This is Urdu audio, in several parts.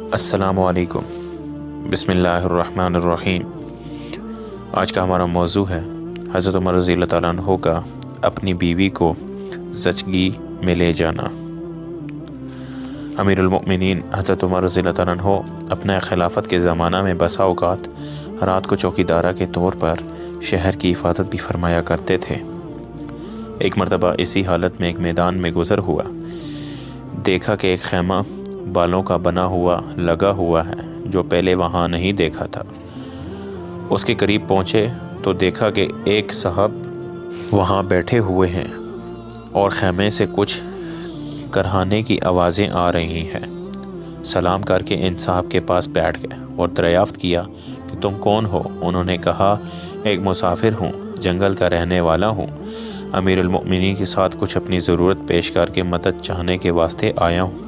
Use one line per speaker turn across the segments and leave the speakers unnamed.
السلام علیکم۔ بسم اللہ الرحمن الرحیم۔ آج کا ہمارا موضوع ہے حضرت عمر رضی اللہ تعالیٰ عنہ کا اپنی بیوی کو زچگی میں لے جانا۔ امیر المؤمنین حضرت عمر رضی اللہ تعالیٰ عنہ اپنے خلافت کے زمانہ میں بسا اوقات رات کو چوکیدارہ کے طور پر شہر کی حفاظت بھی فرمایا کرتے تھے۔ ایک مرتبہ اسی حالت میں ایک میدان میں گزر ہوا، دیکھا کہ ایک خیمہ بالوں کا بنا ہوا لگا ہوا ہے جو پہلے وہاں نہیں دیکھا تھا۔ اس کے قریب پہنچے تو دیکھا کہ ایک صاحب وہاں بیٹھے ہوئے ہیں اور خیمے سے کچھ کرہانے کی آوازیں آ رہی ہیں۔ سلام کر کے ان صاحب کے پاس بیٹھ گئے اور دریافت کیا کہ تم کون ہو؟ انہوں نے کہا ایک مسافر ہوں، جنگل کا رہنے والا ہوں، امیر المؤمنین کے ساتھ کچھ اپنی ضرورت پیش کر کے مدد چاہنے کے واسطے آیا ہوں۔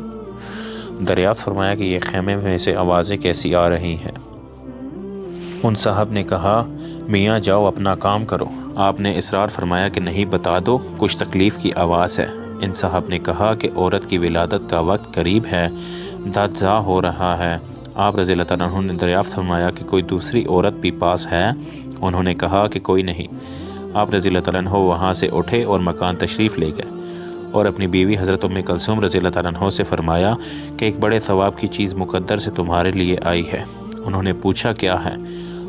دریافت فرمایا کہ یہ خیمے میں سے آوازیں کیسی آ رہی ہیں؟ ان صاحب نے کہا میاں جاؤ اپنا کام کرو۔ آپ نے اصرار فرمایا کہ نہیں، بتا دو، کچھ تکلیف کی آواز ہے۔ ان صاحب نے کہا کہ عورت کی ولادت کا وقت قریب ہے، درد زا ہو رہا ہے۔ آپ رضی اللہ تعالیٰ عنہ نے دریافت فرمایا کہ کوئی دوسری عورت بھی پاس ہے؟ انہوں نے کہا کہ کوئی نہیں۔ آپ رضی اللہ تعالیٰ عنہ وہاں سے اٹھے اور مکان تشریف لے گئے اور اپنی بیوی حضرت ام کلثوم رضی اللہ تعالیٰ عنہ سے فرمایا کہ ایک بڑے ثواب کی چیز مقدر سے تمہارے لیے آئی ہے۔ انہوں نے پوچھا کیا ہے؟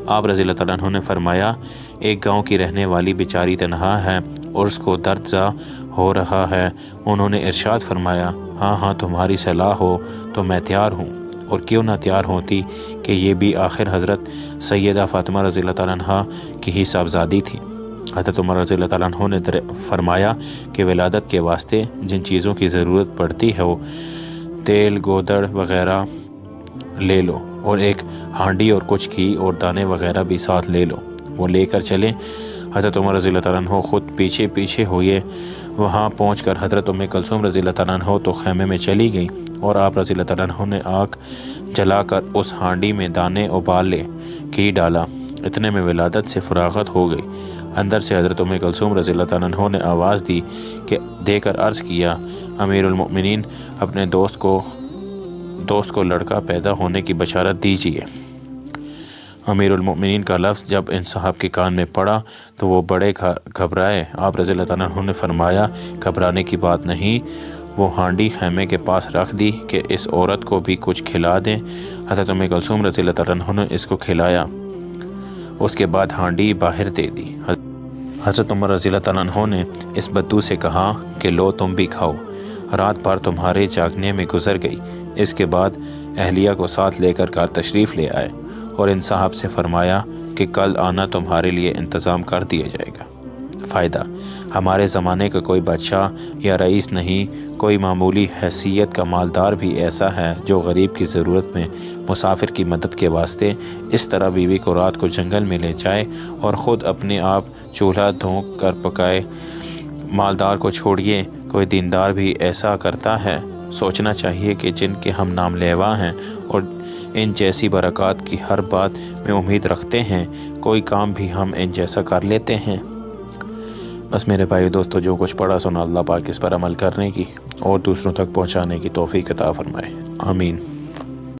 آپ رضی اللہ تعالیٰ عنہ نے فرمایا ایک گاؤں کی رہنے والی بیچاری تنہا ہے اور اس کو درد زا ہو رہا ہے۔ انہوں نے ارشاد فرمایا ہاں تمہاری صلاح ہو تو میں تیار ہوں، اور کیوں نہ تیار ہوتی کہ یہ بھی آخر حضرت سیدہ فاطمہ رضی اللہ تعالیٰ عنہ کی ہی صاحبزادی تھی۔ حضرت عمر رضی اللہ تعالیٰ عنہ نے فرمایا کہ ولادت کے واسطے جن چیزوں کی ضرورت پڑتی ہے وہ تیل، گودڑ وغیرہ لے لو، اور ایک ہانڈی اور کچھ گھی اور دانے وغیرہ بھی ساتھ لے لو، وہ لے کر چلیں۔ حضرت عمر رضی اللہ تعالیٰ عنہ خود پیچھے ہوئے۔ وہاں پہنچ کر حضرت ام کلثوم رضی اللہ تعالیٰ عنہ تو خیمے میں چلی گئیں اور آپ رضی اللہ تعالیٰ عنہ نے آگ جلا کر اس ہانڈی میں دانے ابال لے، گھی ڈالا۔ اتنے میں ولادت سے فراغت ہو گئی۔ اندر سے حضرت ام کلثوم رضی اللہ تعالیٰ عنہ نے آواز دے کر عرض کیا امیر المؤمنین اپنے دوست کو لڑکا پیدا ہونے کی بشارت دیجیے۔ امیر المؤمنین کا لفظ جب ان صاحب کے کان میں پڑا تو وہ بڑے گھبرائے۔ آپ رضی اللہ تعالیٰ عنہ نے فرمایا گھبرانے کی بات نہیں، وہ ہانڈی خیمے کے پاس رکھ دی کہ اس عورت کو بھی کچھ کھلا دیں۔ حضرت ام کلثوم رضی اللہ تعالیٰ عنہ نے اس کو کھلایا، اس کے بعد ہانڈی باہر دے دی۔ حضرت عمر رضی اللہ تعالیٰ عنہ نے اس بدو سے کہا کہ لو تم بھی کھاؤ، رات بھر تمہارے جاگنے میں گزر گئی۔ اس کے بعد اہلیہ کو ساتھ لے کر تشریف لے آئے اور ان صاحب سے فرمایا کہ کل آنا تمہارے لیے انتظام کر دیا جائے گا۔ فائدہ: ہمارے زمانے کا کوئی بادشاہ یا رئیس نہیں، کوئی معمولی حیثیت کا مالدار بھی ایسا ہے جو غریب کی ضرورت میں مسافر کی مدد کے واسطے اس طرح بیوی کو رات کو جنگل میں لے جائے اور خود اپنے آپ چولہا دھونک کر پکائے۔ مالدار کو چھوڑیے، کوئی دیندار بھی ایسا کرتا ہے؟ سوچنا چاہیے کہ جن کے ہم نام لیوا ہیں اور ان جیسی برکات کی ہر بات میں امید رکھتے ہیں، کوئی کام بھی ہم ان جیسا کر لیتے ہیں؟ بس میرے بھائی دوستو، جو کچھ پڑھا سنا اللہ پاک اس پر عمل کرنے کی اور دوسروں تک پہنچانے کی توفیق عطا فرمائے، آمین۔